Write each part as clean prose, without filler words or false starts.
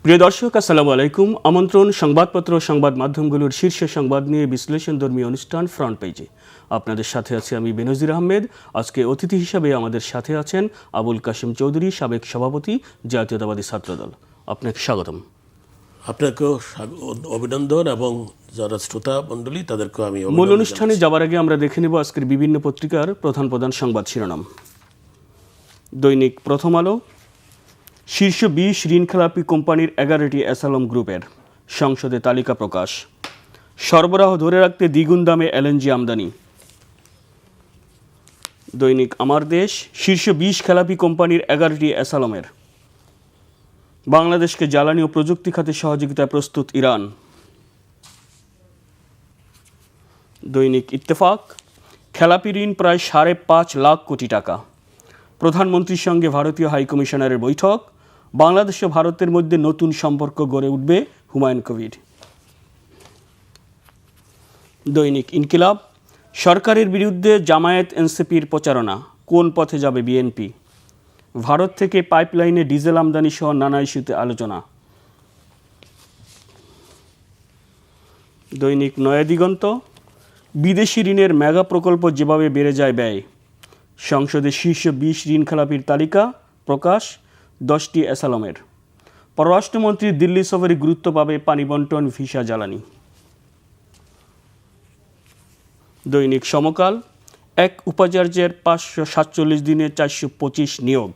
প্রিয় দর্শক, আসসালামু আলাইকুম। আমন্ত্রণ সংবাদপত্র সংবাদ মাধ্যমগুলোর শীর্ষ সংবাদ নিয়ে বিশ্লেষণধর্মী অনুষ্ঠান ফ্রন্ট পেজে। আপনাদের সাথে আছি আমি বেনজির আহমেদ। আজকে অতিথি হিসাবে আমাদের সাথে আছেন আবুল কাশেম চৌধুরী, সাবেক সভাপতি, জাতীয়তাবাদী ছাত্রদল। আপনাকে স্বাগতম। আপনাকেও অভিনন্দন এবং যারা শ্রোতা মণ্ডলী তাদেরকেও আমি মূল অনুষ্ঠানে যাবার আগে আমরা দেখে নেব আজকের বিভিন্ন পত্রিকার প্রধান প্রধান সংবাদ শিরোনাম। দৈনিক প্রথম আলো, শীর্ষ 20 ঋণখেলাপি কোম্পানির 11টি অ্যাসালম গ্রুপের সংসদে তালিকা প্রকাশ। সরবরাহ ধরে রাখতে দ্বিগুণ দামে এলএনজি আমদানি। দৈনিক আমার দেশ, শীর্ষ 20 খেলাপি কোম্পানির 11টি অ্যাসালমের। বাংলাদেশকে জ্বালানি ও প্রযুক্তি খাতে সহযোগিতায় প্রস্তুত ইরান। দৈনিক ইত্তেফাক, খেলাপি ঋণ প্রায় 5.5 লাখ কোটি টাকা। প্রধানমন্ত্রীর সঙ্গে ভারতীয় হাইকমিশনারের বৈঠক। বাংলাদেশ ও ভারতের মধ্যে নতুন সম্পর্ক গড়ে উঠবে, হুমায়ুন কবির। দৈনিক ইনকিলাব, সরকারের বিরুদ্ধে জামায়াত এনসিপির প্রচারণা, কোন পথে যাবে বিএনপি। ভারত থেকে পাইপলাইনে ডিজেল আমদানি সহ নানা ইস্যুতে আলোচনা। দৈনিক নয়া দিগন্ত, বিদেশি ঋণের মেগা প্রকল্প যেভাবে বেড়ে যায় ব্যয়। সংসদে শীর্ষ 20 ঋণখেলাপির তালিকা প্রকাশ, 10টি অ্যাসালমের। পররাষ্ট্রমন্ত্রীর দিল্লি সফরে গুরুত্ব পাবে পানি বন্টন, ভিসা, জ্বালানি। দৈনিক সমকাল, এক উপাচার্যের 547 দিনে 425 নিয়োগ।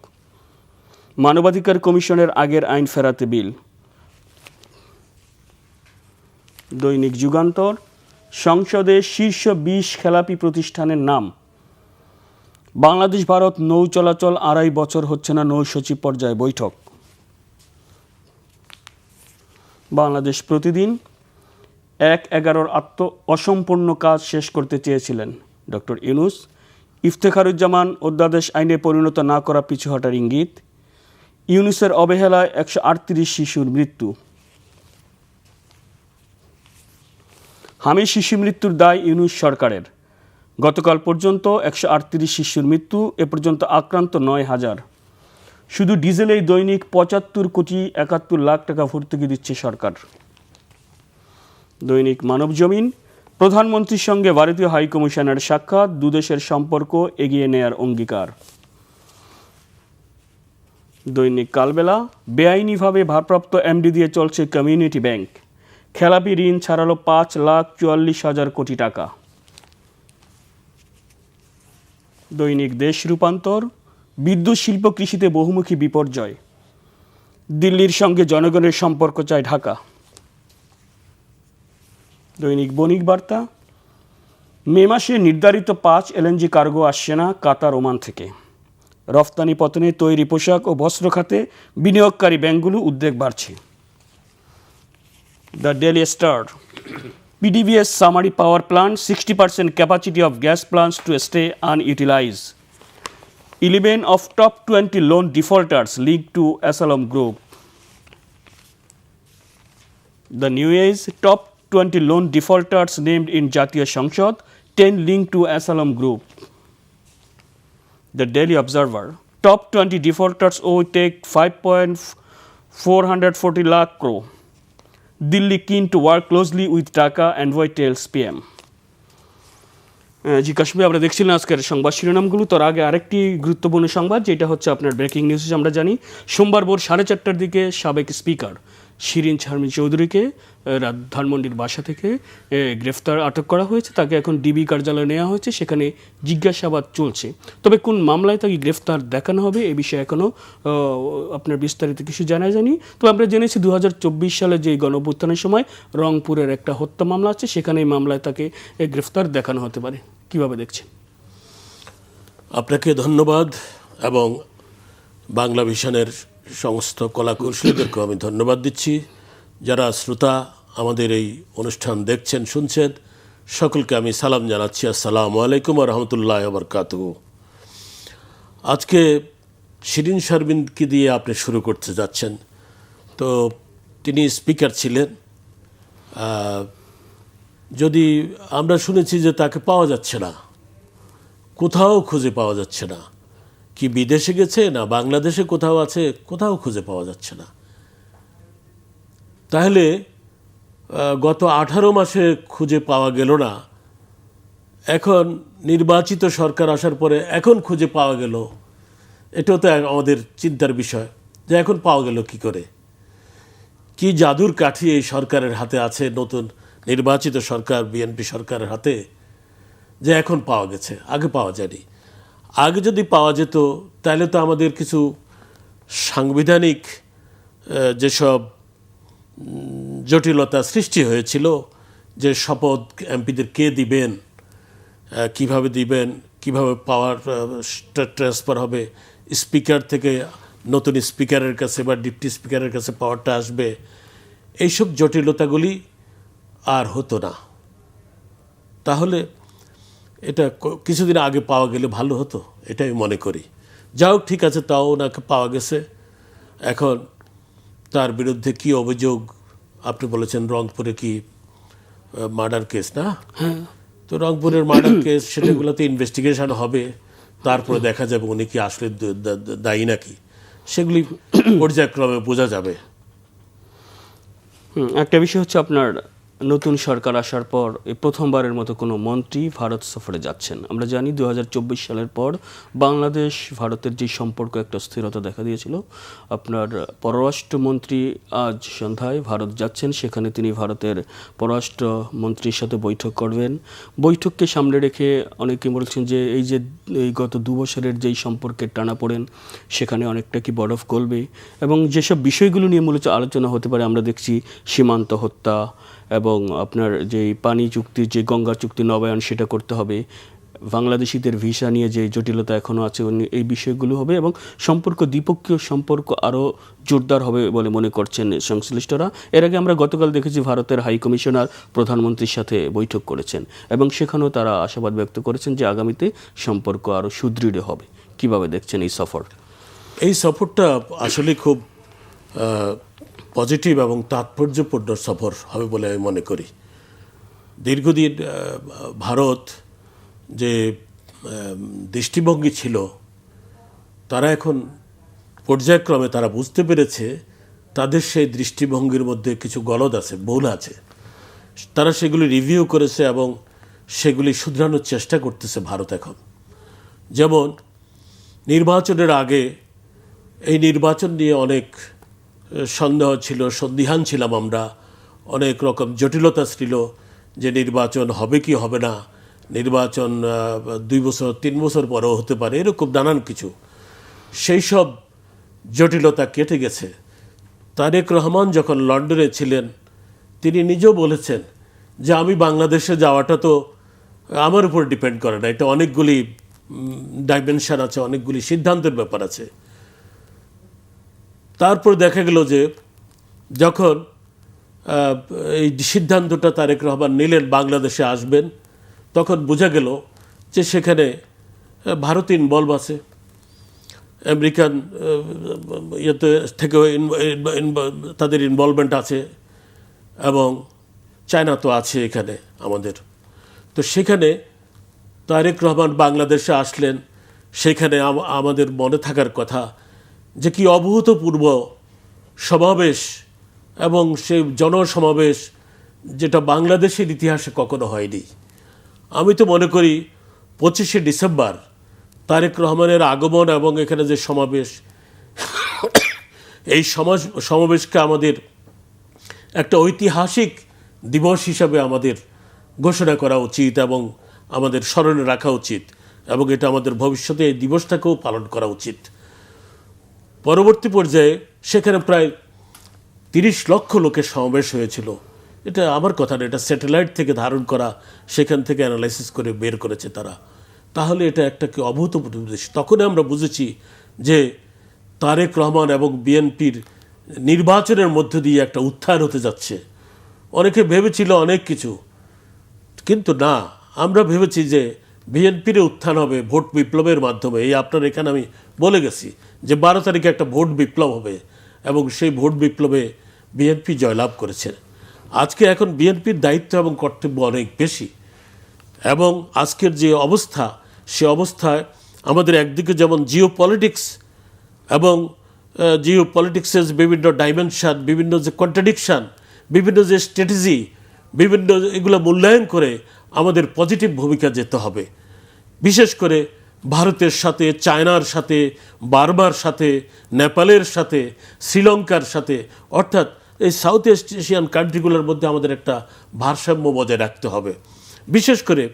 মানবাধিকার কমিশনের আগের আইন ফেরাতে বিল। দৈনিক যুগান্তর, সংসদে শীর্ষ 20 খেলাপি প্রতিষ্ঠানের নাম। বাংলাদেশ ভারত নৌ চলাচল 2.5 বছর হচ্ছে না নৌ সচিব পর্যায়ে বৈঠক। বাংলাদেশ প্রতিদিন, 1/11 অসম্পূর্ণ কাজ শেষ করতে চেয়েছিলেন ডক্টর ইউনূস। ইফতেখারুজ্জামান অধ্যাদেশ আইনে পরিণত না করা পিছু হটার ইঙ্গিত। ইউনূসের অবহেলায় 138 শিশুর মৃত্যু। হামি শিশু মৃত্যুর দায় ইউনূস সরকারের। গতকাল পর্যন্ত 138 শিশুর মৃত্যু, এ পর্যন্ত আক্রান্ত 9,000। শুধু ডিজেলেই দৈনিক 75 কোটি 71 লাখ টাকা ভর্তুকি দিচ্ছে সরকার। দৈনিক মানব জমিন, প্রধানমন্ত্রীর সঙ্গে ভারতীয় হাইকমিশনার সাক্ষাৎ, দুদেশের সম্পর্ক এগিয়ে নেয়ার অঙ্গীকার। দৈনিক কালবেলা, বেআইনিভাবে ভারপ্রাপ্ত এমডি দিয়ে চলছে কমিউনিটি ব্যাংক। খেলাপি ঋণ ছাড়ালো 5,44,000 কোটি টাকা। দৈনিক দেশ রূপান্তর, বিদ্যুৎ শিল্প কৃষিতে বহুমুখী বিপর্যয়। দিল্লির সঙ্গে জনগণের সম্পর্ক চায় ঢাকা। দৈনিক বণিক বার্তা, মে মাসে নির্ধারিত 5 এলএনজি কার্গো আসছে না কাতার, ওমান থেকে। রফতানি পতনে তৈরি পোশাক ও বস্ত্র খাতে বিনিয়োগকারী ব্যাংকগুলো উদ্বেগ বাড়ছে। The daily star, PDVS Samari power plant, 60% capacity of gas plants to stay unutilized. 11 of top 20 loan defaulters linked to Asylum Group. The New Age, top 20 loan defaulters named in Jatiya Sanshad, 10 linked to Asylum Group. The Daily Observer, top 20 defaulters owe take 5.440 lakh crore. Delhi keen to work closely with Dhaka, envoy tells PM. জি কাশ্মীর, আমরা দেখছিলাম আজকের সংবাদ শিরোনামগুলো। তার আগে আরেকটি গুরুত্বপূর্ণ সংবাদ, যেটা হচ্ছে আপনার ব্রেকিং নিউজ। আমরা জানি সোমবার ভোর 4:30টার দিকে সাবেক স্পিকার শিরিন শারমিন চৌধুরীকে ধানমন্ডির বাসা থেকে আটক করা হয়েছে। তাকে এখন ডিবি কার্যালয়ে নেওয়া হয়েছে, সেখানে জিজ্ঞাসাবাদ চলছে। তবে কোন মামলায় তাকে গ্রেফতার দেখানো হবে এ বিষয়ে এখনও আপনার বিস্তারিত কিছু জানা যায়নি। তবে আমরা জেনেছি 2024 সালে যে গণঅভ্যুত্থানের সময় রংপুরের একটা হত্যা মামলা আছে, সেখানে এই মামলায় তাকে গ্রেফতার দেখানো হতে পারে। কীভাবে দেখছেন? আপনাকে ধন্যবাদ এবং বাংলা ভিশনের সমস্ত কলাকুশলীদেরকেও আমি ধন্যবাদ দিচ্ছি। যারা শ্রোতা আমাদের এই অনুষ্ঠান দেখছেন, শুনছেন, সকলকে আমি সালাম জানাচ্ছি। আসসালামু আলাইকুম ওয়া রাহমাতুল্লাহি ওয়া বারাকাতুহু। আজকে শিরিন শারমিনকে দিয়ে আপনি শুরু করতে যাচ্ছেন। তো তিনি স্পিকার ছিলেন। যদি আমরা শুনেছি যে তাকে পাওয়া যাচ্ছে না, কোথাও খুঁজে পাওয়া যাচ্ছে না। কি বিদেশে গেছে না বাংলাদেশে কোথাও আছে, কোথাও খুঁজে পাওয়া যাচ্ছে না। তাহলে গত 18 মাসে খুঁজে পাওয়া গেল না, এখন নির্বাচিত সরকার আসার পরে এখন খুঁজে পাওয়া গেল, এটাও তো আমাদের চিন্তার বিষয় যে এখন পাওয়া গেল কি করে। কি জাদুর কাঠি এই সরকারের হাতে আছে, নতুন নির্বাচিত সরকার বিএনপি সরকারের হাতে, যে এখন পাওয়া গেছে, আগে পাওয়া যায়নি। আগে যদি পাওয়া যেত তাহলে তো আমাদের কিছু সাংবিধানিক যেসব জটিলতা সৃষ্টি হয়েছিল, যে শপথ এমপিদের কে দিবেন, কিভাবে দিবেন, কিভাবে পাওয়ার ট্রান্সফার হবে, স্পিকার থেকে নতুন স্পিকারের কাছে বা ডিপটি স্পিকারের কাছে পাওয়ারটা আসবে, এইসব জটিলতাগুলি আর হতো না। তাহলে এটা কিছুদিন আগে পাওয়া গেলে ভালো হতো, এটাই মনে করি। যাও ঠিক আছে, তাও ওনাকে পাওয়া গেছে। এখন তার বিরুদ্ধে কি অভিযোগ, আপনি বলেছেন রংপুরে কি মার্ডার কেস না? হ্যাঁ, তো রংপুরের মার্ডার কেস, সেটাগুলোতে ইনভেস্টিগেশন হবে, তারপরে দেখা যাবে উনি কি আসলে দায়ী নাকি, সেগুলি পর্যায়ক্রমে বোঝা যাবে। একটা বিষয় হচ্ছে আপনার নতুন সরকার আসার পর এই প্রথমবারের মতো কোনো মন্ত্রী ভারত সফরে যাচ্ছেন। আমরা জানি 2024 সালের পর বাংলাদেশ ভারতের যে সম্পর্ক একটা স্থিরতা দেখা দিয়েছিল। আপনার পররাষ্ট্রমন্ত্রী আজ সন্ধ্যায় ভারত যাচ্ছেন, সেখানে তিনি ভারতের পররাষ্ট্রমন্ত্রীর সাথে বৈঠক করবেন। বৈঠককে সামনে রেখে অনেকে বলছেন যে এই গত 2 বছরের যেই সম্পর্কের টানাপোড়েন, সেখানে অনেকটা কি বরফ গলবে, এবং যেসব বিষয়গুলো নিয়ে মূলত আলোচনা হতে পারে, আমরা দেখছি সীমান্ত হত্যা এবং আপনার যেই পানি চুক্তির যে গঙ্গা চুক্তি নবায়ন সেটা করতে হবে, বাংলাদেশিদের ভিসা নিয়ে যে জটিলতা এখনও আছে এই বিষয়গুলো হবে, এবং দ্বিপক্ষীয় সম্পর্ক আরও জোরদার হবে বলে মনে করছেন সংশ্লিষ্টরা। এর আগে আমরা গতকাল দেখেছি ভারতের হাই কমিশনার প্রধানমন্ত্রীর সাথে বৈঠক করেছেন, এবং সেখানেও তারা আশাবাদ ব্যক্ত করেছেন যে আগামীতে সম্পর্ক আরও সুদৃঢ় হবে। কিভাবে দেখছেন এই সফর? এই সফরটা আসলে খুব পজিটিভ এবং তাৎপর্যপূর্ণ সফর হবে বলে আমি মনে করি। দীর্ঘদিন ভারত যে দৃষ্টিভঙ্গি ছিল, তারা এখন পর্যায়ক্রমে তারা বুঝতে পেরেছে তাদের সেই দৃষ্টিভঙ্গির মধ্যে কিছু গলদ আছে, ভুল আছে। তারা সেগুলি রিভিউ করেছে এবং সেগুলি শুধরানোর চেষ্টা করতেছে ভারত এখন। যেমন নির্বাচনের আগে এই নির্বাচন নিয়ে অনেক সন্দেহ ছিল, সন্দিহান ছিলাম আমরা, অনেক রকম জটিলতা ছিল যে নির্বাচন হবে কি হবে না, নির্বাচন 2 বছর 3 বছর পরেও হতে পারে, এরকম নানান কিছু। সেই সব জটিলতা কেটে গেছে। তারেক রহমান যখন লন্ডনে ছিলেন, তিনি নিজেও বলেছেন যে আমি বাংলাদেশে যাওয়াটা তো আমার উপর ডিপেন্ড করে না, এটা অনেকগুলি ডাইমেনশন আছে, অনেকগুলি সিদ্ধান্তের ব্যাপার আছে। তারপর দেখা গেল যে যখন এই সিদ্ধান্তটা তারেক রহমান নিলেন বাংলাদেশে আসবেন, তখন বোঝা গেল যে সেখানে ভারত ইনভলভ আছে, আমেরিকান ইয়েতে থেকেও তাদের ইনভলভমেন্ট আছে, এবং চায়না তো আছে এখানে আমাদের। তো সেখানে তারেক রহমান বাংলাদেশে আসলেন, সেখানে আমাদের মনে থাকার কথা যে কি অভূতপূর্ব সমাবেশ, এবং সেই জনসমাবেশ যেটা বাংলাদেশের ইতিহাসে কখনো হয়নি। আমি তো মনে করি 25শে ডিসেম্বর তারেক রহমানের আগমন এবং এখানে যে সমাবেশ, এই সমাবেশকে আমাদের একটা ঐতিহাসিক দিবস হিসাবে আমাদের ঘোষণা করা উচিত এবং আমাদের স্মরণে রাখা উচিত, এবং এটা আমাদের ভবিষ্যতে এই দিবসটাকেও পালন করা উচিত। পরবর্তী পর্যায়ে সেখানে প্রায় 30 লক্ষ লোকের সমাবেশ হয়েছিল। এটা আমার কথা না, এটা স্যাটেলাইট থেকে ধারণ করা, সেখান থেকে অ্যানালাইসিস করে বের করেছে তারা। তাহলে এটা একটা কি অভূতপূর্ব দৃশ্য। তখনই আমরা বুঝেছি যে তারেক রহমান এবং বিএনপির নির্বাচনের মধ্য দিয়ে একটা উত্থান হতে যাচ্ছে। অনেকে ভেবেছিল অনেক কিছু, কিন্তু না, আমরা ভেবেছি যে বিএনপির উত্থান হবে ভোট বিপ্লবের মাধ্যমে। এই আপনার এখানে আমি বলে গেছি যে 12 তারিখে একটা ভোট বিপ্লব হবে, এবং সেই ভোট বিপ্লবে বিএনপি জয়লাভ করেছে। আজকে এখন বিএনপির দায়িত্ব এবং কর্তব্য অনেক বেশি, এবং আজকের যে অবস্থা, সে অবস্থায় আমাদের একদিকে যেমন জিও পলিটিক্স এবং জিও পলিটিক্সের বিভিন্ন ডাইমেনশন, বিভিন্ন যে কন্ট্রাডিকশান, বিভিন্ন যে স্ট্র্যাটেজি, বিভিন্ন এগুলো মূল্যায়ন করে আমাদের পজিটিভ ভূমিকা যেতে হবে। বিশেষ করে ভারতের সাথে, চায়নার সাথে, বার্মার সাথে, নেপালের সাথে, শ্রীলঙ্কার সাথে, অর্থাৎ এই সাউথ ইস্ট এশিয়ান কান্ট্রিগুলোর মধ্যে আমাদের একটা ভারসাম্য বজায় রাখতে হবে। বিশেষ করে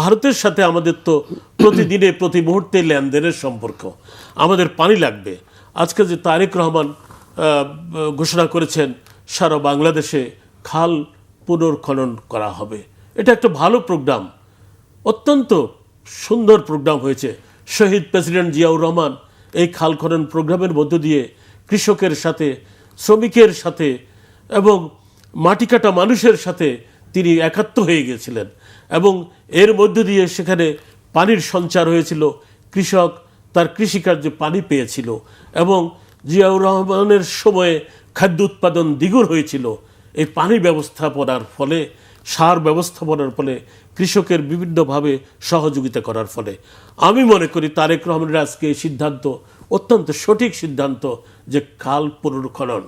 ভারতের সাথে আমাদের তো প্রতিদিনে প্রতি মুহূর্তে লেনদেনের সম্পর্ক, আমাদের পানি লাগবে। আজকে যে তারেক রহমান ঘোষণা করেছেন সারা বাংলাদেশে খাল পুনর্খনন করা হবে, এটা একটা ভালো প্রোগ্রাম, অত্যন্ত সুন্দর প্রোগ্রাম হয়েছে। শহীদ প্রেসিডেন্ট জিয়াউর রহমান এই খাল খনন প্রোগ্রামের মধ্য দিয়ে কৃষকের সাথে, শ্রমিকের সাথে এবং মাটি কাটা মানুষের সাথে তিনি একাত্ম হয়ে গিয়েছিলেন এবং এর মধ্য দিয়ে সেখানে পানির সঞ্চার হয়েছিল, কৃষক তার কৃষিকার্যে পানি পেয়েছিল এবং জিয়াউর রহমানের সময়ে খাদ্য উৎপাদন দ্বিগুণ হয়েছিল। এই পানি ব্যবস্থাপনার ফলে, সার ব্যবস্থাপনার ফলে, কৃষকের বিভিন্নভাবে সহযোগিতা করার ফলে আমি মনে করি তারেক রহমানের আজকে এই সিদ্ধান্ত অত্যন্ত সঠিক সিদ্ধান্ত যে খাল পুনর্খনন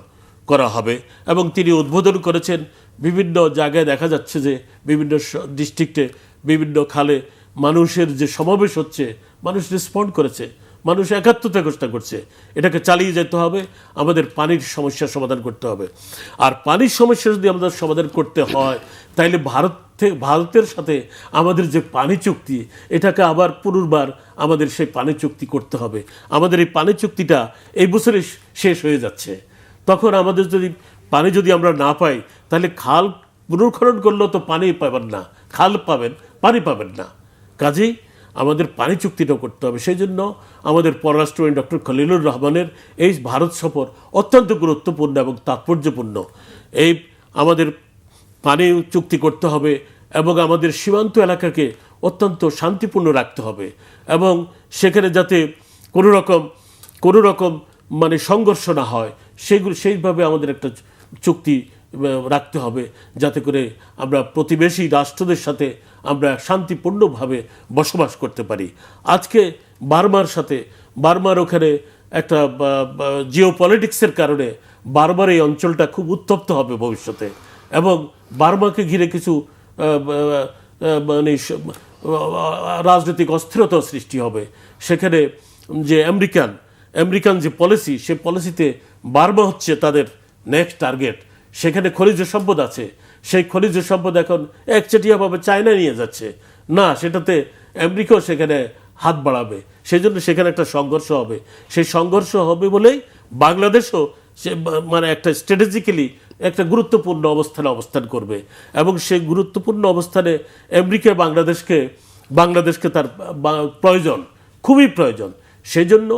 করা হবে। এবং তিনি উদ্বোধন করেছেন, বিভিন্ন জায়গায় দেখা যাচ্ছে যে বিভিন্ন ডিস্ট্রিক্টে বিভিন্ন খালে মানুষের যে সমাবেশ হচ্ছে, মানুষ রেসপন্ড করেছে, মানুষ একাত্মতা ঘোষণা করছে। এটাকে চালিয়ে যেতে হবে, আমাদের পানির সমস্যার সমাধান করতে হবে। আর পানির সমস্যা যদি আমাদের সমাধান করতে হয় তাইলে ভারতের সাথে আমাদের যে পানি চুক্তি, এটাকে আবার পুনর্বার আমাদের সেই পানি চুক্তি করতে হবে। আমাদের এই পানি চুক্তিটা এই বছরে শেষ হয়ে যাচ্ছে, তখন আমাদের পানি যদি আমরা না পাই তাহলে খাল পুনর্খনন করলেও তো পানি পাবেন না, খাল পাবেন, পানি পাবেন না। কাজেই আমাদের পানি চুক্তিটা করতে হবে। সেই জন্য আমাদের পররাষ্ট্রমন্ত্রী ডক্টর খলিলুর রহমানের এই ভারত সফর অত্যন্ত গুরুত্বপূর্ণ এবং তাৎপর্যপূর্ণ। এই আমাদের পানি চুক্তি করতে হবে এবং আমাদের সীমান্ত এলাকাকে অত্যন্ত শান্তিপূর্ণ রাখতে হবে এবং সেখানে যাতে কোনো রকম মানে সংঘর্ষ না হয়, সেইভাবে আমাদের একটা চুক্তি রাখতে হবে, যাতে করে আমরা প্রতিবেশী রাষ্ট্রদের সাথে আমরা শান্তিপূর্ণভাবে বসবাস করতে পারি। আজকে বার্মার ওখানে একটা জিও পলিটিক্সের কারণে বার্মার এই অঞ্চলটা খুব উত্তপ্ত হবে ভবিষ্যতে এবং বার্মাকে ঘিরে কিছু মানে রাজনৈতিক অস্থিরতা সৃষ্টি হবে। সেখানে যে আমেরিকান যে পলিসি, সে পলিসিতে বার্মা হচ্ছে তাদের নেক্সট টার্গেট। সেখানে খনিজ সম্পদ আছে, সেই খনিজ সম্পদ এখন একচেটিয়াভাবে চায়না নিয়ে যাচ্ছে না, সেটাতে আমেরিকাও সেখানে হাত বাড়াবে। সেই জন্য সেখানে একটা সংঘর্ষ হবে। সেই সংঘর্ষ হবে বলেই বাংলাদেশও সে মানে একটা স্ট্র্যাটেজিক্যালি একটা গুরুত্বপূর্ণ অবস্থান করবে এবং সেই গুরুত্বপূর্ণ অবস্থানে আমেরিকা বাংলাদেশকে তার প্রয়োজন, খুবই প্রয়োজন। সেই জন্য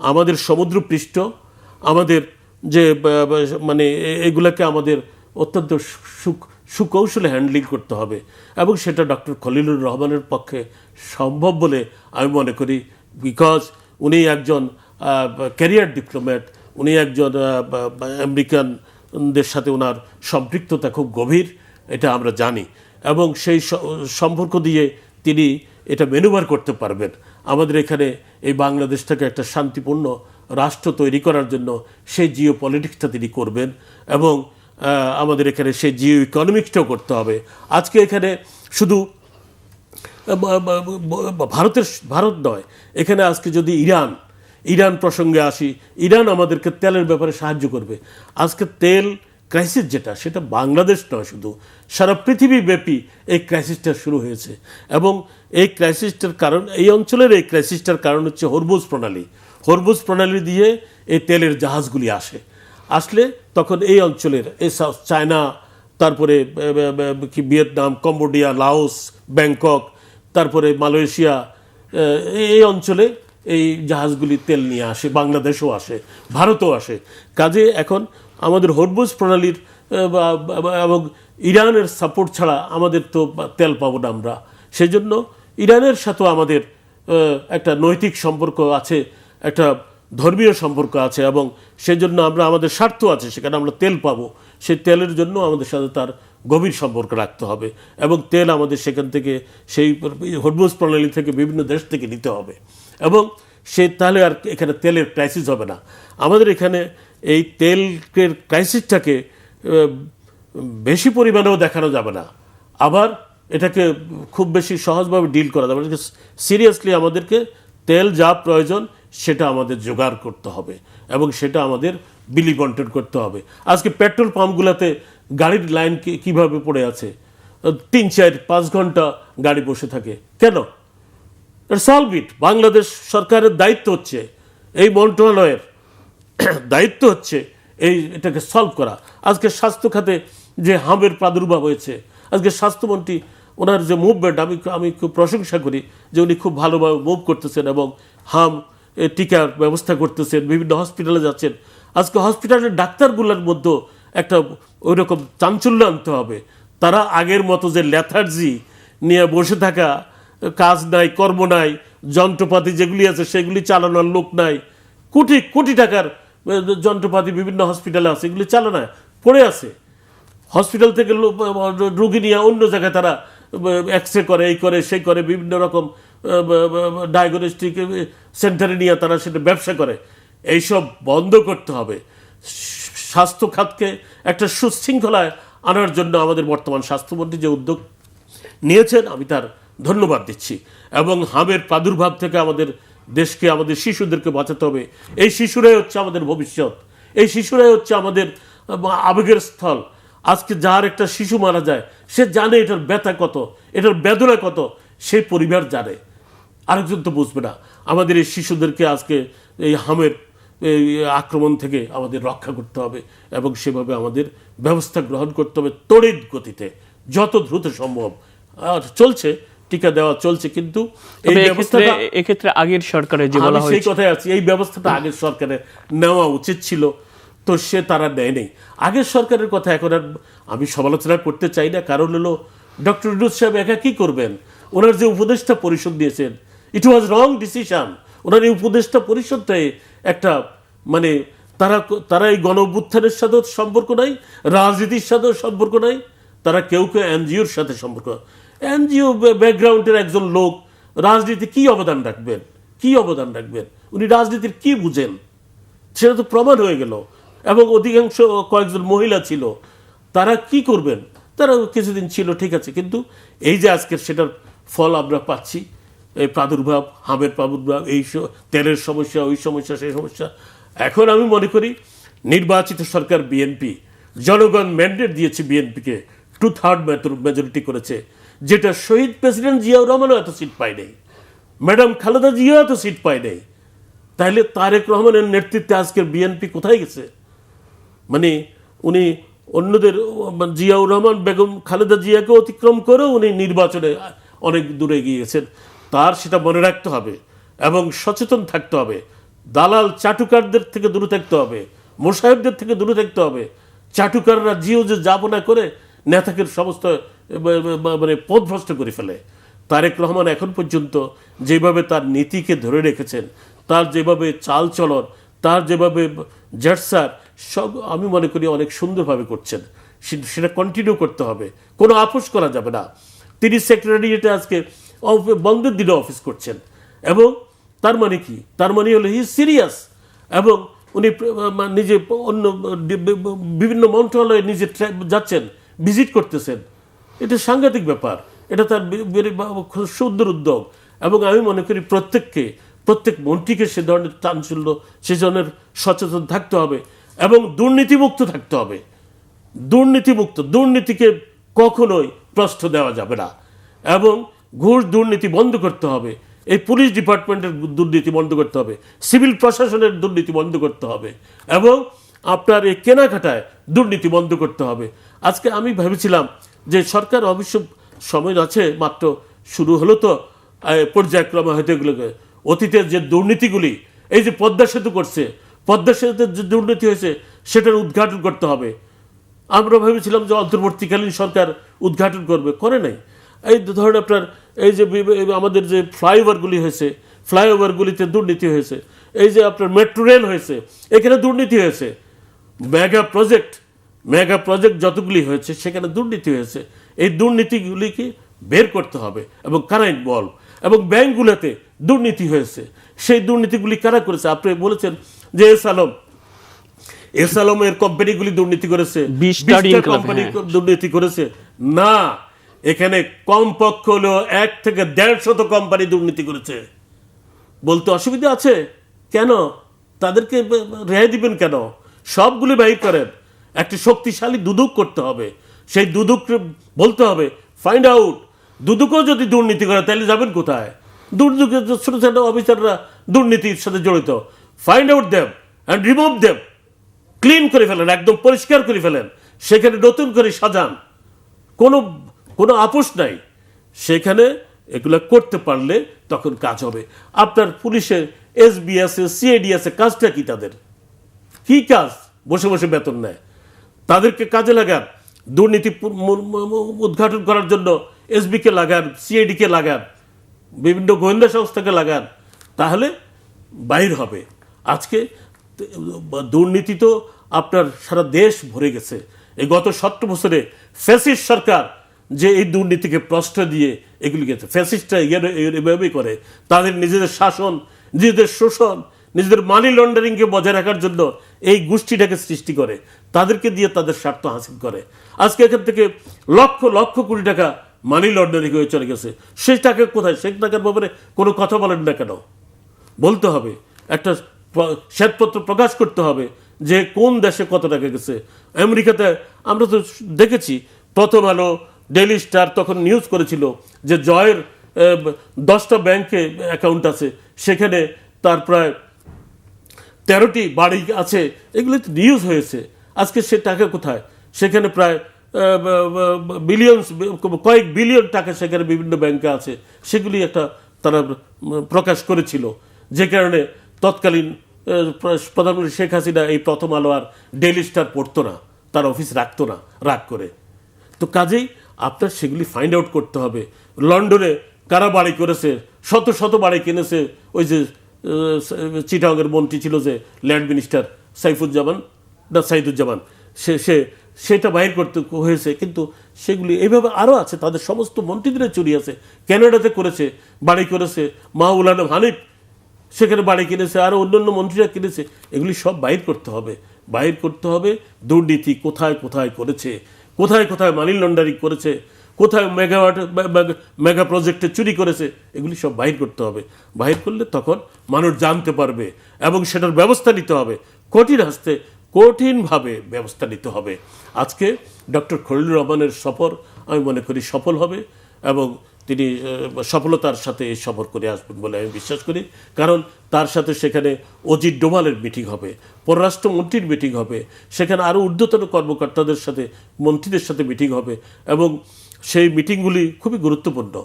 আমাদের সমুদ্রপৃষ্ঠ, আমাদের যে মানে এগুলাকে আমাদের অত্যন্ত সুকৌশলে হ্যান্ডলিং করতে হবে এবং সেটা ডক্টর খলিলুর রহমানের পক্ষে সম্ভব বলে আমি মনে করি। বিকজ উনি একজন ক্যারিয়ার ডিপ্লোম্যাট, উনি একজন আমেরিকানদের সাথে ওনার সম্পৃক্ততা খুব গভীর, এটা আমরা জানি এবং সেই সম্পর্ক দিয়ে তিনি এটা ম্যানুভার করতে পারবেন। আমাদের এখানে এই বাংলাদেশটাকে একটা শান্তিপূর্ণ রাষ্ট্র তৈরি করার জন্য সেই জিও পলিটিক্সটা তিনি করবেন এবং আমাদের এখানে সেই জিও ইকোনমিক্সটাও করতে হবে। আজকে এখানে শুধু ভারত নয়, এখানে আজকে যদি ইরান প্রসঙ্গে আসি, ইরান আমাদেরকে তেলের ব্যাপারে সাহায্য করবে। আজকে তেল ক্রাইসিস যেটা, সেটা বাংলাদেশ নয়, শুধু সারা পৃথিবীব্যাপী এই ক্রাইসিসটা শুরু হয়েছে এবং এই ক্রাইসিসটার কারণ, এই অঞ্চলের এই ক্রাইসিসটার কারণ হচ্ছে হরমুজ প্রণালী দিয়ে এই তেলের জাহাজগুলি আসলে তখন এই অঞ্চলের এই চায়না, তারপরে ভিয়েতনাম, কম্বোডিয়া, লাওস, ব্যাংকক, তারপরে মালয়েশিয়া, এই অঞ্চলে এই জাহাজগুলি তেল নিয়ে আসে, বাংলাদেশও আসে, ভারতও আসে। কাজে এখন আমাদের হরমুজ প্রণালীর এবং ইরানের সাপোর্ট ছাড়া আমাদের তো তেল পাবো না আমরা। সেই জন্য ইরানের সাথেও আমাদের একটা নৈতিক সম্পর্ক আছে, একটা ধর্মীয় সম্পর্ক আছে এবং সেই জন্য আমাদের স্বার্থ আছে, সেখানে আমরা তেল পাবো। সেই তেলের জন্য আমাদের সাথে তার গভীর সম্পর্ক রাখতে হবে এবং তেল আমাদের সেখান থেকে, সেই হরমুজ প্রণালী থেকে বিভিন্ন দেশ থেকে নিতে হবে এবং তাহলে আর এখানে তেলের ক্রাইসিস হবে না। আমাদের এখানে এই তেলের ক্রাইসিসটাকে বেশি পরিমাণেও দেখানো যাবে না, আবার এটাকে খুব বেশি সহজভাবে ডিল করা যাবে না। সিরিয়াসলি আমাদেরকে তেল যা প্রয়োজন সেটা আমাদের জোগাড় করতে হবে এবং সেটা আমাদের বিলি বন্টন করতে হবে। আজকে পেট্রোল পাম্পগুলোতে গাড়ির লাইন কিভাবে পড়ে আছে, 3-4-5 ঘন্টা গাড়ি বসে থাকে কেন? Solve it. বাংলাদেশ সরকারের দায়িত্ব হচ্ছে, এই মন্ত্রণালয়ের দায়িত্ব হচ্ছে এটাকে সলভ করা। আজকে স্বাস্থ্য খাতে যে হামের প্রাদুর্ভাব হয়েছে, আজকে স্বাস্থ্যমন্ত্রী ওনার যে মুভমেন্ট আমি খুব প্রশংসা করি যে উনি খুব ভালোভাবে মুভ করতেছেন এবং হাম টিকার ব্যবস্থা করতেছেন, বিভিন্ন হসপিটালে যাচ্ছেন। আজকে হসপিটালের ডাক্তারগুলোর মধ্যে একটা ওই রকম চাঞ্চল্য আনতে হবে। তারা আগের মতো যে ল্যাথার্জি নিয়ে বসে থাকা, কাজ নাই, কর্ম নাই, যন্ত্রপাতি যেগুলি আছে সেগুলি চালানোর লোক নাই, কোটি কোটি টাকার যন্ত্রপাতি বিভিন্ন হসপিটালে আছে, এগুলি চালানো পড়ে আছে। হসপিটাল থেকে রুগী নিয়ে অন্য জায়গায় তারা এক্সরে করে, এই করে, সেই করে, বিভিন্ন রকম ডায়াগনস্টিক সেন্টারে নিয়ে তারা সেটা ব্যবসা করে। এইসব বন্ধ করতে হবে। স্বাস্থ্য খাতকে একটা সুশৃঙ্খলায় আনার জন্য আমাদের বর্তমান স্বাস্থ্যমন্ত্রী যে উদ্যোগ নিয়েছেন আমি তার ধন্যবাদ দিচ্ছি। এবং হামের প্রাদুর্ভাব থেকে আমাদের দেশকে, আমাদের শিশুদেরকে বাঁচাতে হবে। এই শিশুরাই হচ্ছে আমাদের ভবিষ্যৎ, এই শিশুরাই হচ্ছে আমাদের আবেগের স্থল। আজকে যার একটা শিশু মারা যায় সে জানে এটার ব্যথা কত, এটার বেদনা কত, সেই পরিবার জানে, আরেকজন তো বুঝবে না। আমাদের এই শিশুদেরকে আজকে এই হামের এই আক্রমণ থেকে আমাদের রক্ষা করতে হবে এবং সেভাবে আমাদের ব্যবস্থা গ্রহণ করতে হবে তড়িৎ গতিতে, যত দ্রুত সম্ভব। আর চলছে, টিকা দেওয়া চলছে, কিন্তু এই ব্যবস্থাটা এক্ষেত্রে আগের সরকারের যে বলা হয়েছে, সেই কথাই আছে, এই ব্যবস্থাটা আগের সরকারের নেওয়া উচিত ছিল, তো সে তারা নেয় নেই। আগের সরকারের কথা এখন আর আমি সমালোচনা করতে চাই না, কারণ হলো ডক্টর ইউনূস সাহেব একা কি করবেন? ওনার যে উপদেষ্টা পরিষদ দিয়েছেন, ইট ওয়াজ রং ডিসিশন। ওনার এই উপদেষ্টা পরিষদটাই একটা মানে তারা এই গণ অভ্যুত্থানের সাথেও সম্পর্ক নাই, রাজনীতির সাথেও সম্পর্ক নাই, তারা কেউ কেউ এনজিওর সাথে সম্পর্ক। এনজিও ব্যাকগ্রাউন্ডের একজন লোক রাজনীতি কি অবদান রাখবেন, কি অবদান রাখবেন? উনি রাজনীতির কি বুঝেন সেটা তো প্রমাণ হয়ে গেল। এবং অধিকাংশ কয়েকজন মহিলা ছিল, তারা কি করবেন? তারা কিছুদিন ছিল, ঠিক আছে, কিন্তু এই যে আজকের সেটার ফল আমরা পাচ্ছি, এই প্রাদুর্ভাব, হামের প্রাদুর্ভাব, এই তেলের সমস্যা, ওই সমস্যা, সেই সমস্যা। এখন আমি মনে করি নির্বাচিত সরকার বিএনপি, জনগণ ম্যান্ডেট দিয়েছে বিএনপিকে, 2/3 মেজরিটি করেছে, যেটা শহীদ প্রেসিডেন্ট জিয়াউর রহমানও এত সিট পায় নাই, ম্যাডাম খালেদা জিয়াও এত সিট পায় নাই। তাহলে তারেক রহমানের নেতৃত্বে আজকের বিএনপি কোথায় গেছে? মানে উনি অন্যদের, জিয়াউর রহমান, বেগম খালেদা জিয়াকে অতিক্রম করেও উনি নির্বাচনে অনেক দূরে গিয়েছেন। তার সেটা মনে রাখতে হবে এবং সচেতন থাকতে হবে। দালাল চাটুকারদের থেকে দূরে থাকতে হবে, মোসাহেবদের থেকে দূরে থাকতে হবে। চাটুকাররা জিও যে যাপনা করে নেতাকের সমস্ত মানে পথভ্রষ্ট করে ফেলে। তারেক রহমান এখন পর্যন্ত যেভাবে তার নীতিকে ধরে রেখেছেন, তার যেভাবে চাল চলন, তার যেভাবে জেটসার, সব আমি মনে করি অনেক সুন্দরভাবে করছেন। সেটা কন্টিনিউ করতে হবে, কোনো আপোষ করা যাবে না। তিনি সেক্রেটারিয়েটে আজকে বন্ধের দিনে অফিস করছেন, এবং তার মানে কি? তার মানে হলো হি সিরিয়াস, এবং উনি নিজে অন্য বিভিন্ন মন্ত্রণালয়ে নিজে যাচ্ছেন, ভিজিট করতেছেন। এটা সাংঘাতিক ব্যাপার, এটা তার সুন্দর উদ্যোগ। এবং আমি মনে করি প্রত্যেক মন্ত্রীকে সে ধরনের চাঞ্চল্য, সে ধরনের সচেতন থাকতে হবে এবং দুর্নীতিমুক্ত থাকতে হবে। দুর্নীতিকে কখনোই প্রশ্ন দেওয়া যাবে না, এবং ঘুষ দুর্নীতি বন্ধ করতে হবে। এই পুলিশ ডিপার্টমেন্টের দুর্নীতি বন্ধ করতে হবে, সিভিল প্রশাসনের দুর্নীতি বন্ধ করতে হবে, এবং আপনার এই কেনাকাটায় দুর্নীতি বন্ধ করতে হবে। আজকে আমি ভেবেছিলাম যে সরকার অবশ্য সময় আছে, মাত্র শুরু হলো, তো পর্যায়ক্রমে হয়তো এগুলোকে অতীতের যে দুর্নীতিগুলি, এই যে পদ্মা সেতু করছে, পদ্মা সেতুতে যে দুর্নীতি হয়েছে সেটার উদ্ঘাটন করতে হবে। আমরা ভেবেছিলাম যে অন্তর্বর্তীকালীন সরকার উদ্ঘাটন করবে, করে নাই। এই ধরেন আপনার এই যে আমাদের যে ফ্লাইওভারগুলি হয়েছে, ফ্লাইওভারগুলিতে দুর্নীতি হয়েছে। এই যে আপনার মেট্রো রেল হয়েছে, এখানে দুর্নীতি হয়েছে। মেগা প্রজেক্ট যতগুলি হয়েছে সেখানে দুর্নীতি হয়েছে। এই দুর্নীতিগুলিকে বের করতে হবে এবং কারা ইনভলভ। এবং ব্যাংকগুলোতে দুর্নীতি হয়েছে, সেই দুর্নীতিগুলি কারা করেছে? আপনি বলেছেন যে এস আলম, এস আলমের কোম্পানিগুলি দুর্নীতি করেছে, 20টা 20টা কোম্পানি দুর্নীতি করেছে না, এখানে কমপক্ষ হলো 1 থেকে 150 কোম্পানি দুর্নীতি করেছে। বলতে অসুবিধা আছে কেন? তাদেরকে রেহাই দিবেন কেন? সবগুলি বাহির করেন। একটি শক্তিশালী দুদক করতে হবে, সেই দুদক বলতে হবে ফাইন্ড আউট। দুদকও যদি দুর্নীতি করে তাহলে যাবেন কোথায়? দুর্নীতির ছোট ছোট অফিসাররা দুর্নীতির সাথে জড়িত, find out them and remove them, clean করে ফেলেন, একদম পরিষ্কার করে ফেলেন, সেখানে নতুন করে সাজান, কোনো কোনো আপোষ নাই। সেখানে এগুলো করতে পারলে তখন কাজ হবে। আপনার পুলিশের এসবি আছে, সিআইডি আছে, কাজটা কি তাদের? কি কাজ? বসে বসে বেতন নেয়। তাদেরকে কাজে লাগান, দুর্নীতি উদ্ঘাটন করার জন্য এসবিকে লাগান, সিআইডিকে লাগান, বিভিন্ন গোয়েন্দা সংস্থাকে লাগান, তাহলে বাইর হবে। আজকে দুর্নীতি তো আপনার সারা দেশ ভরে গেছে। এই গত 70 বছরে ফ্যাসিস্ট সরকার যে এই দুর্নীতিকে প্রশ্রয় দিয়ে এগুলি গেছে, ফ্যাসিস্টরা এভাবেই করে। তাদের নিজেদের শাসন, নিজেদের শোষণ, নিজেদের মানি লন্ডারিংকে বজায় রাখার জন্য এই গোষ্ঠীটাকে সৃষ্টি করে, তাদেরকে দিয়ে তাদের স্বার্থ হাসিল করে। আজকে এখান থেকে লক্ষ লক্ষ কোটি টাকা মানি লন্ডারিং হয়ে চলে গেছে। সেই টাকা কোথায়? সেই টাকার ব্যাপারে কোনো কথা বলেন না কেন? বলতে হবে, একটা শ্বেতপত্র প্রকাশ করতে হবে যে কোন দেশে কত টাকা গেছে। আমেরিকাতে আমরা তো দেখেছি, প্রথম আলো, ডেইলি স্টার তখন নিউজ করেছিল যে জয়ের 10টা ব্যাংকে অ্যাকাউন্ট আছে, সেখানে তার প্রায় 13টি বাড়ি আছে, এগুলো তো নিউজ হয়েছে। আজকে সে টাকা কোথায়? সেখানে প্রায় বিলিয়নস, কয়েক বিলিয়ন টাকা সেখানে বিভিন্ন ব্যাংকে আছে, সেগুলি একটা তারা প্রকাশ করেছিল, যে কারণে তৎকালীন প্রধানমন্ত্রী শেখ হাসিনা এই প্রথম আলো আর ডেইলি স্টার পড়তো না, তার অফিস রাখতো না রাগ করে। তো কাজেই আপনার সেগুলি ফাইন্ড আউট করতে হবে। লন্ডনে কারা বাড়ি করেছে, শত শত বাড়ি কিনেছে, ওই যে চিটাগংয়ের মন্ত্রী ছিল যে ল্যান্ড মিনিস্টার সাইদুজ্জামান, সেটা বাহির করতে হয়েছে। কিন্তু সেগুলি এইভাবে আরও আছে, তাদের সমস্ত মন্ত্রীদের চুরি আছে। ক্যানাডাতে করেছে, বাড়ি করেছে, মাওলানা হানিফ সেখানে বাড়ি কিনেছে, আরও অন্যান্য মন্ত্রীরা কিনেছে। এগুলি সব বাহির করতে হবে, বাহির করতে হবে। দুর্নীতি কোথায় কোথায় করেছে, কোথায় কোথায় মানি লন্ডারিং করেছে, কোথায় মেগা প্রজেক্টে চুরি করেছে, এগুলি সব বাহির করতে হবে। বাহির করলে তখন মানুষ জানতে পারবে এবং সেটার ব্যবস্থা নিতে হবে, কঠিন হাসতে কঠিনভাবে ব্যবস্থা নিতে হবে। আজকে ডক্টর খলিলুর রহমানের সফর আমি মনে করি সফল হবে এবং তিনি সফলতার সাথে এই সফর করে আসবেন বলে আমি বিশ্বাস করি। কারণ তার সাথে সেখানে অজিত ডোভালের মিটিং হবে, পররাষ্ট্রমন্ত্রীর মিটিং হবে, সেখানে আরও ঊর্ধ্বতন কর্মকর্তাদের সাথে, মন্ত্রীদের সাথে মিটিং হবে এবং সেই মিটিংগুলি খুবই গুরুত্বপূর্ণ।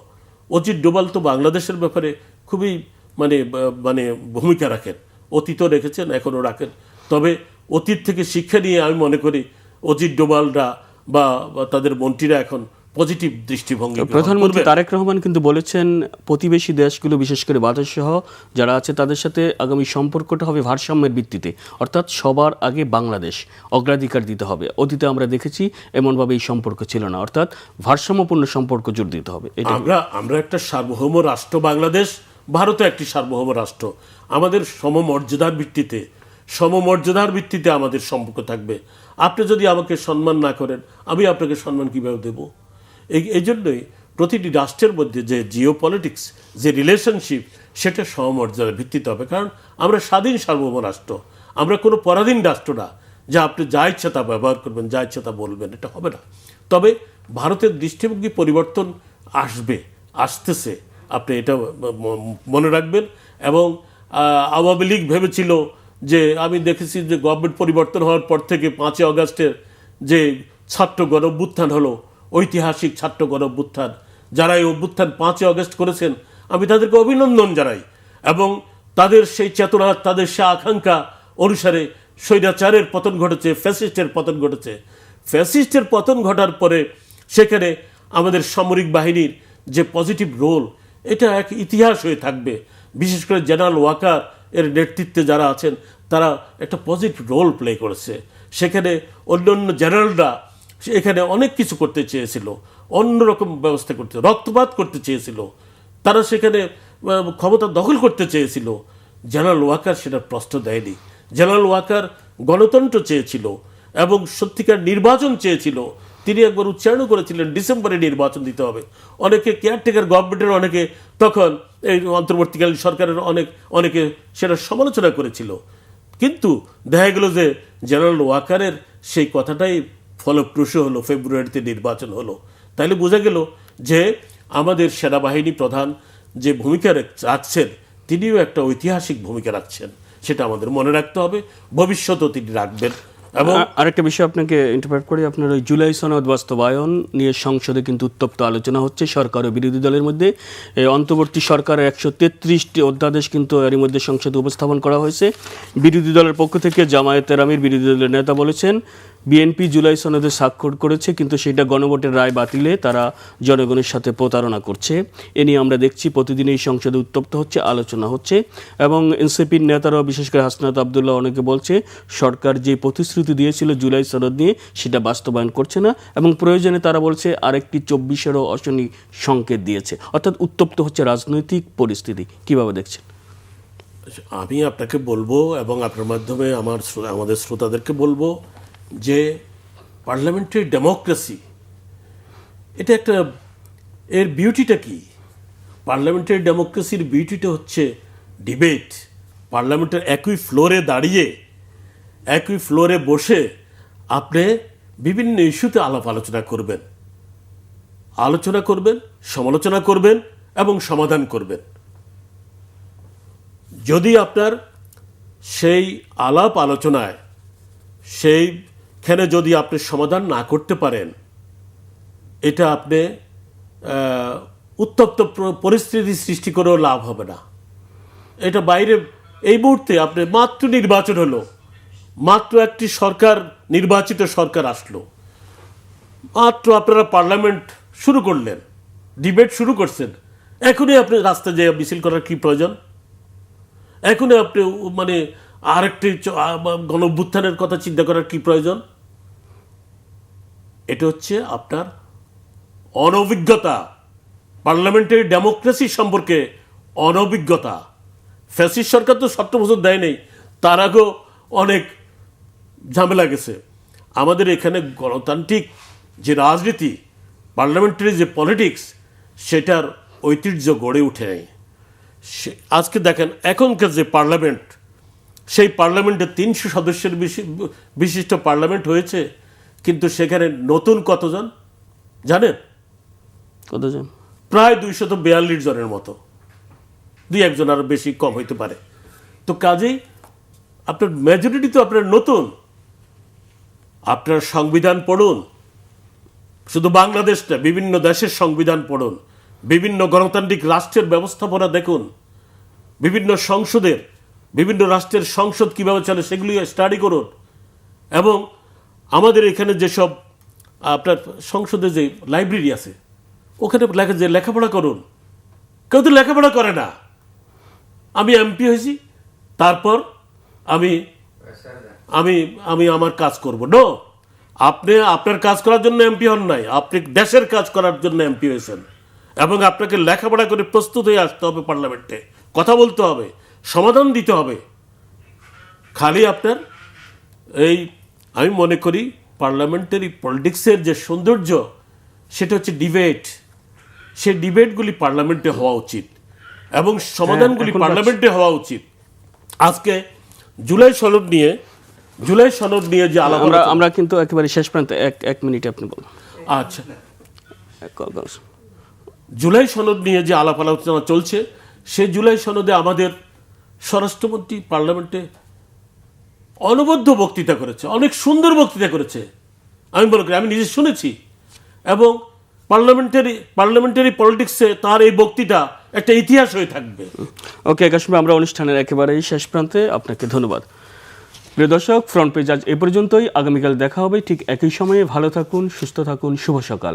অজিত ডোভাল তো বাংলাদেশের ব্যাপারে খুবই মানে ভূমিকা রাখেন, অতীতও রেখেছেন, এখনও রাখেন। তবে অতীত থেকে শিক্ষা নিয়ে আমি মনে করি অজিত ডোভালরা বা তাদের মন্ত্রীরা এখন পজিটিভ দৃষ্টিভঙ্গি। প্রধানমন্ত্রী তারেক রহমান কিন্তু বলেছেন প্রতিবেশী দেশগুলো, বিশেষ করে বাংলাদেশ সহ যারা আছে তাদের সাথে আগামী সম্পর্কটা হবে ভারসাম্যের ভিত্তিতে, অর্থাৎ সবার আগে বাংলাদেশ অগ্রাধিকার দিতে হবে। অতীতে আমরা দেখেছি এমনভাবে এই সম্পর্ক ছিল না, অর্থাৎ ভারসাম্যপূর্ণ সম্পর্ক জোর দিতে হবে। আমরা একটা সার্বভৌম রাষ্ট্র বাংলাদেশ, ভারতও একটি সার্বভৌম রাষ্ট্র। আমাদের সমমর্যাদার ভিত্তিতে আমাদের সম্পর্ক থাকবে। আপনি যদি আমাকে সম্মান না করেন, আমি আপনাকে সম্মান কীভাবে দেব? এই জন্যই প্রতিটি রাষ্ট্রের মধ্যে যে জিও পলিটিক্স, যে রিলেশনশিপ, সেটা সমমর্যাদার ভিত্তিতে হবে। কারণ আমরা স্বাধীন সার্বভৌম রাষ্ট্র, আমরা কোনো পরাধীন রাষ্ট্র না যে আপনি যা ইচ্ছা তা ব্যবহার করবেন, যা ইচ্ছা তা বলবেন, এটা হবে না। তবে ভারতের দৃষ্টিভঙ্গি পরিবর্তন আসতেছে, আপনি এটা মনে রাখবেন। এবং আওয়ামী লীগ ভেবেছিল যে, আমি দেখেছি যে গভর্নমেন্ট পরিবর্তন হওয়ার পর থেকে 5ই আগস্টের যে ছাত্র গণঅভ্যুত্থান হলো, ঐতিহাসিক ছাত্র গণঅভ্যুত্থান, যারা এই অভ্যুত্থান 5ই আগস্ট করেছেন, আমি তাদেরকে অভিনন্দন জানাই। এবং তাদের সেই চেতনা, তাদের সেই আকাঙ্ক্ষা অনুসারে স্বৈরাচারের পতন ঘটেছে, ফ্যাসিস্টের পতন ঘটেছে। ফ্যাসিস্টের পতন ঘটার পরে সেখানে আমাদের সামরিক বাহিনীর যে পজিটিভ রোল, এটা এক ইতিহাস হয়ে থাকবে। বিশেষ করে জেনারেল ওয়াকার এর নেতৃত্বে যারা আছেন, তারা একটা পজিটিভ রোল প্লে করেছে। সেখানে অন্যান্য জেনারেলরা এখানে অনেক কিছু করতে চেয়েছিল, অন্যরকম ব্যবস্থা করতে, রক্তপাত করতে চেয়েছিল, তারা সেখানে ক্ষমতা দখল করতে চেয়েছিল। জেনারেল ওয়াকার সেটা প্রশ্ন দেয়নি। জেনারেল ওয়াকার গণতন্ত্র চেয়েছিল এবং সত্যিকার নির্বাচন চেয়েছিল, তিনি একবার উচ্চারণ করেছিলেন ডিসেম্বরে নির্বাচন দিতে হবে। অনেকে কেয়ারটেকার গভর্নমেন্টের অনেকে তখন এই অন্তর্বর্তীকালীন সরকারের অনেকে সেটা সমালোচনা করেছিল, কিন্তু দেখা গেল যে জেনারেল ওয়াকারের সেই কথাটাই ফলপ্রসূ হলো, ফেব্রুয়ারিতে নির্বাচন হলো। তাইলে বোঝা গেল যে আমাদের সেনাবাহিনী প্রধান যে ভূমিকা রাখছেন তিনিও একটা ঐতিহাসিক ভূমিকা রাখছেন, সেটা আমাদের মনে রাখতে হবে, ভবিষ্যতেও তিনি রাখবেন। এবং আরেকটা বিষয় আপনাকে ইন্টারপ্রেট করি, আপনার ওই জুলাই সনদ বাস্তবায়ন নিয়ে সংসদে কিন্তু উত্তপ্ত আলোচনা হচ্ছে সরকার ও বিরোধী দলের মধ্যে। এই অন্তর্বর্তী সরকারের 133টি অধ্যাদেশ কিন্তু এরই মধ্যে সংসদে উপস্থাপন করা হয়েছে। বিরোধী দলের পক্ষ থেকে জামায়াতের আমির বিরোধী দলের নেতা বলেছেন বিএনপি জুলাই সনদে স্বাক্ষর করেছে, কিন্তু সেটা গণভোটের রায় বাতিলে তারা জনগণের সাথে প্রতারণা করছে। এ নিয়ে আমরা দেখছি প্রতিদিন এই সংসদে উত্তপ্ত হচ্ছে, আলোচনা হচ্ছে। এবং এনসিপির নেতারাও, বিশেষ করে হাসনাত আবদুল্লাহ অনেকে বলছে সরকার যে প্রতিশ্রুতি দিয়েছিল জুলাই সনদ নিয়ে সেটা বাস্তবায়ন করছে না, এবং প্রয়োজনে তারা বলছে আরেকটি 24-এরও অশনি সংকেত দিয়েছে। অর্থাৎ উত্তপ্ত হচ্ছে রাজনৈতিক পরিস্থিতি। কিভাবে দেখছেন? আমি আপনাকে বলবো এবং আপনার মাধ্যমে আমাদের শ্রোতাদেরকে বলবো যে পার্লামেন্টারি ডেমোক্রেসি এটা একটা, এর বিউটিটা কি? পার্লামেন্টারি ডেমোক্রেসির বিউটিটা হচ্ছে ডিবেট। পার্লামেন্টের একই ফ্লোরে দাঁড়িয়ে, একই ফ্লোরে বসে আপনি বিভিন্ন ইস্যুতে আলাপ আলোচনা করবেন, সমালোচনা করবেন এবং সমাধান করবেন। যদি আপনার সেই আলাপ আলোচনায় সেইখানে যদি আপনি সমাধান না করতে পারেন, এটা আপনি উত্তপ্ত পরিস্থিতি সৃষ্টি করেও লাভ হবে না। এটা বাইরে এই মুহূর্তে আপনি মাত্র নির্বাচন হলো, মাত্র একটি সরকার, নির্বাচিত সরকার আসলো, মাত্র আপনারা পার্লামেন্ট শুরু করলেন, ডিবেট শুরু করছেন, এখনই আপনি রাস্তায় যেয়ে মিছিল করার কি প্রয়োজন? এখনই আপনি মানে আরেকটি গণঅভ্যুত্থানের কথা চিন্তা করার কি প্রয়োজন? এটা হচ্ছে আপনার অনভিজ্ঞতা, পার্লামেন্টারি ডেমোক্রেসি সম্পর্কে অনভিজ্ঞতা। ফ্যাসিস্ট সরকার তো 70 বছর দেয় নেই, তার আগেও অনেক ঝামেলা গেছে। আমাদের এখানে গণতান্ত্রিক যে রাজনীতি, পার্লামেন্টারি যে পলিটিক্স, সেটার ঐতিহ্য গড়ে ওঠে নাই। আজকে দেখেন এখনকার যে পার্লামেন্ট, সেই পার্লামেন্টে 300 সদস্যের বিশিষ্ট পার্লামেন্ট হয়েছে, কিন্তু সেখানে নতুন কতজন জানেন? কতজন? প্রায় 242 জনের মতো, 2-1 জন আরো বেশি কম হইতে পারে। তো কাজেই আপনার মেজরিটি তো আপনার নতুন। আপনার সংবিধান পড়ুন, শুধু বাংলাদেশ না, বিভিন্ন দেশের সংবিধান পড়ুন, বিভিন্ন গণতান্ত্রিক রাষ্ট্রের ব্যবস্থাপনা দেখুন, বিভিন্ন সংসদের, বিভিন্ন রাষ্ট্রের সংসদ কিভাবে চলে সেগুলি স্টাডি করুন। এবং আমাদের এখানে যেসব আপনার সংসদে যে লাইব্রেরি আছে, ওখানে লেখাপড়া করুন। কেউ তো লেখাপড়া করে না। আমি এমপি হয়েছি, তারপর আমি আমি আমি আমার কাজ করব। নো, আপনি আপনার কাজ করার জন্য এমপি হন নাই, আপনি দেশের কাজ করার জন্য এমপি হয়েছেন। এবং আপনাকে লেখাপড়া করে প্রস্তুত হয়ে আসতে হবে, পার্লামেন্টে কথা বলতে হবে, সমাধান দিতে হবে। খালি আপনার এই, আমি মনে করি পার্লামেন্টারি পলিটিক্সের যে সৌন্দর্য, সেটা হচ্ছে ডিবেট। সেই ডিবেটগুলি পার্লামেন্টে হওয়া উচিত এবং সমাধানগুলি পার্লামেন্টে হওয়া উচিত। আজকে জুলাই সনদ নিয়ে যে আলাপ, আমরা কিন্তু একেবারে শেষ প্রান্তে, এক মিনিট আপনি বলুন। আচ্ছা, জুলাই সনদ নিয়ে যে আলাপ আলোচনা চলছে, সেই জুলাই সনদে আমাদের স্বরাষ্ট্রমন্ত্রী পার্লামেন্টে অনবদ্য বক্তৃতা করেছে, অনেক সুন্দর বক্তৃতা করেছে। আমি মনে করি, আমি নিজে শুনেছি, এবং পার্লামেন্টারি পলিটিক্সে তার এই বক্তৃতা একটা ইতিহাস হয়ে থাকবে। ওকে, কাশ্মীর, আমরা অনুষ্ঠানের একেবারেই শেষ প্রান্তে, আপনাকে ধন্যবাদ। প্রিয় দর্শক, ফ্রন্ট পেজ আজ এ পর্যন্তই। আগামীকাল দেখা হবে ঠিক একই সময়ে। ভালো থাকুন, সুস্থ থাকুন, শুভ সকাল।